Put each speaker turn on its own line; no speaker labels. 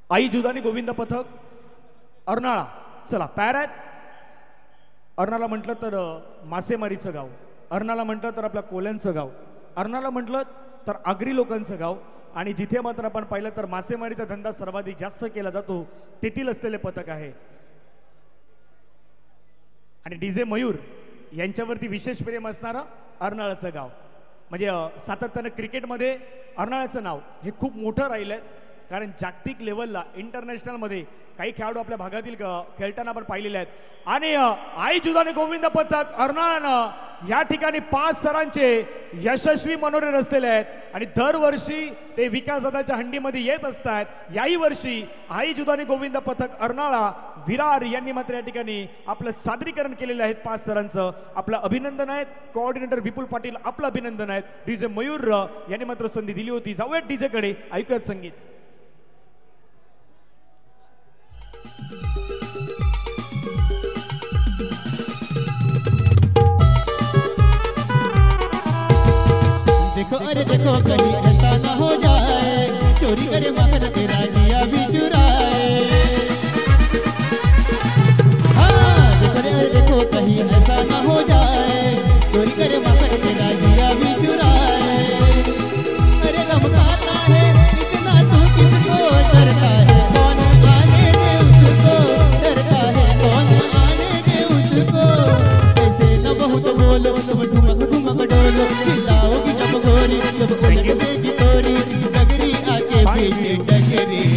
आई जुदानी गोविंद पथक अर्नाळा, चला तयार आहेत? अर्नाळा म्हटलं तर मासेमारीचं गाव, अर्नाळा म्हटलं तर आपल्या कोल्यांचं गाव, अर्नाळा म्हटलं तर आगरी लोकांचं गाव, आणि जिथे मात्र आपण पाहिलं तर मासेमारीचा धंदा सर्वाधिक जास्त केला जातो तेथील असलेले पथक आहे. आणि डीजे मयूर यांच्यावरती विशेष प्रेम असणारं अर्नाळाचं गाव. म्हणजे सातत्यानं क्रिकेटमध्ये अर्नाळाचं नाव हे खूप मोठं राहिलं आहे, कारण जागतिक लेवलला इंटरनॅशनलमध्ये काही खेळाडू आपल्या भागातील खेळताना आपण पाहिलेले आहेत. आणि आई जुदानी गोविंद पथक अर्नाळानं या ठिकाणी 5 स्तरांचे यशस्वी मनोरे रचलेले आहेत आणि दरवर्षी ते विकासदाच्या हंडीमध्ये येत असतात. याही वर्षी आई जुदानी गोविंद पथक अर्नाळा विरार यांनी मात्र या ठिकाणी आपलं सादरीकरण केलेलं आहे 5 स्तरांचं. आपलं अभिनंदन आहे. कोऑर्डिनेटर विपुल पाटील आपलं अभिनंदन आहे. डीजे मयूर यांनी मात्र संधी दिली होती. जाऊयात डीजे कडे, ऐकूयात संगीत.
देखो अरे देखो कहीं ऐसा ना हो जाए, चोरी करे मगर तेरा जिया भी चुराए। हाँ देखो अरे देखो कहीं ऐसा ना हो जाए, चोरी करे मगर तेरा जिया भी चुराए। अरे गम खाता है इतना तू किसको डरता है, कौन आने दे उसको, डरता है कौन आने दे उसको। ऐसे न बहुत बोलो तुम ठुमक ठुमक डोलो, चिल्लाओगी जब गोरी जब उलट देगी तोरी, डगरी आके पीछे डगरी।